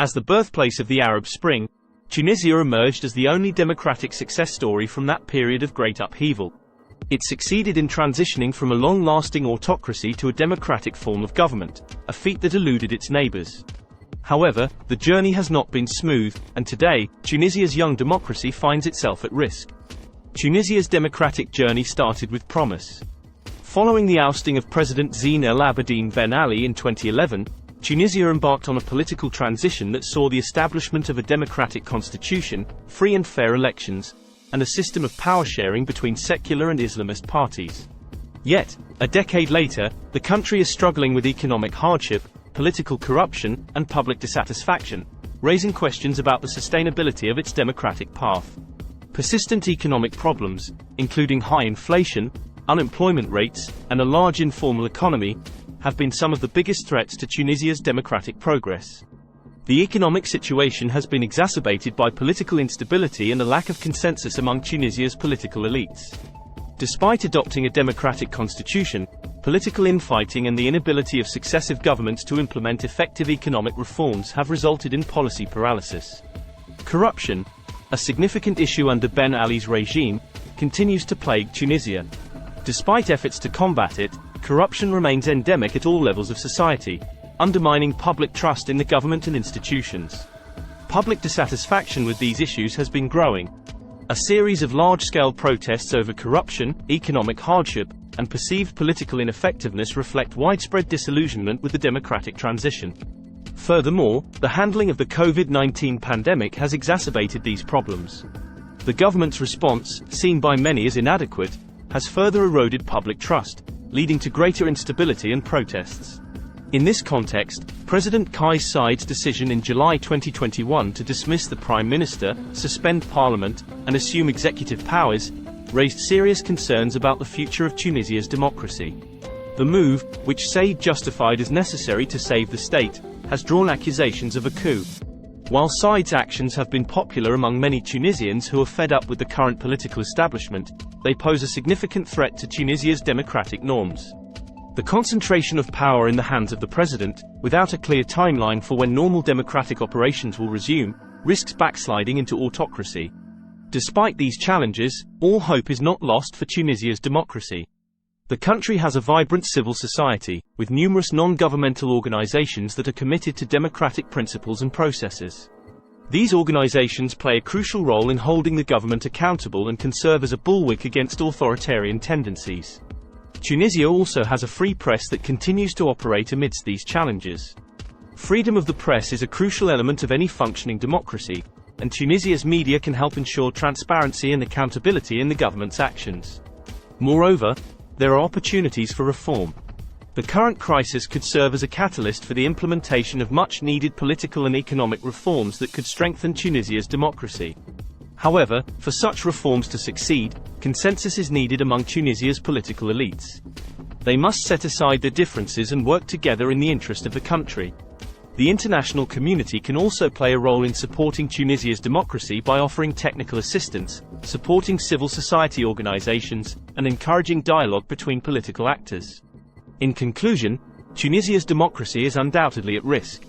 As the birthplace of the Arab Spring, Tunisia emerged as the only democratic success story from that period of great upheaval. It succeeded in transitioning from a long-lasting autocracy to a democratic form of government, a feat that eluded its neighbors. However, the journey has not been smooth, and today, Tunisia's young democracy finds itself at risk. Tunisia's democratic journey started with promise. Following the ousting of President Zine El Abidine Ben Ali in 2011, Tunisia embarked on a political transition that saw the establishment of a democratic constitution, free and fair elections, and a system of power sharing between secular and Islamist parties. Yet, a decade later, the country is struggling with economic hardship, political corruption, and public dissatisfaction, raising questions about the sustainability of its democratic path. Persistent economic problems, including high inflation, unemployment rates, and a large informal economy, have been some of the biggest threats to Tunisia's democratic progress. The economic situation has been exacerbated by political instability and a lack of consensus among Tunisia's political elites. Despite adopting a democratic constitution, political infighting and the inability of successive governments to implement effective economic reforms have resulted in policy paralysis. Corruption, a significant issue under Ben Ali's regime, continues to plague Tunisia. Despite efforts to combat it, corruption remains endemic at all levels of society, undermining public trust in the government and institutions. Public dissatisfaction with these issues has been growing. A series of large-scale protests over corruption, economic hardship, and perceived political ineffectiveness reflect widespread disillusionment with the democratic transition. Furthermore, the handling of the COVID-19 pandemic has exacerbated these problems. The government's response, seen by many as inadequate, has further eroded public trust, leading to greater instability and protests. In this context, President Kais Saied's decision in July 2021 to dismiss the Prime Minister, suspend Parliament, and assume executive powers, raised serious concerns about the future of Tunisia's democracy. The move, which Saied justified as necessary to save the state, has drawn accusations of a coup. While Saied's actions have been popular among many Tunisians who are fed up with the current political establishment, they pose a significant threat to Tunisia's democratic norms. The concentration of power in the hands of the president, without a clear timeline for when normal democratic operations will resume, risks backsliding into autocracy. Despite these challenges, all hope is not lost for Tunisia's democracy. The country has a vibrant civil society, with numerous non-governmental organizations that are committed to democratic principles and processes. These organizations play a crucial role in holding the government accountable and can serve as a bulwark against authoritarian tendencies. Tunisia also has a free press that continues to operate amidst these challenges. Freedom of the press is a crucial element of any functioning democracy, and Tunisia's media can help ensure transparency and accountability in the government's actions. Moreover, there are opportunities for reform. The current crisis could serve as a catalyst for the implementation of much-needed political and economic reforms that could strengthen Tunisia's democracy. However, for such reforms to succeed, consensus is needed among Tunisia's political elites. They must set aside their differences and work together in the interest of the country. The international community can also play a role in supporting Tunisia's democracy by offering technical assistance, supporting civil society organizations, and encouraging dialogue between political actors. In conclusion, Tunisia's democracy is undoubtedly at risk.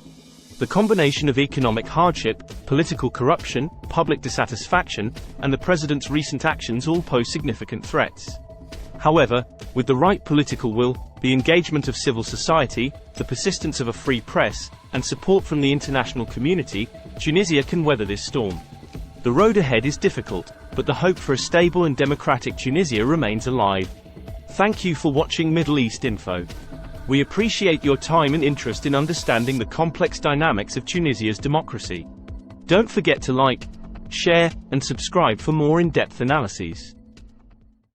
The combination of economic hardship, political corruption, public dissatisfaction, and the president's recent actions all pose significant threats. However, with the right political will, the engagement of civil society, the persistence of a free press, and support from the international community, Tunisia can weather this storm. The road ahead is difficult, but the hope for a stable and democratic Tunisia remains alive. Thank you for watching Middle East Info. We appreciate your time and interest in understanding the complex dynamics of Tunisia's democracy. Don't forget to like, share, and subscribe for more in-depth analyses.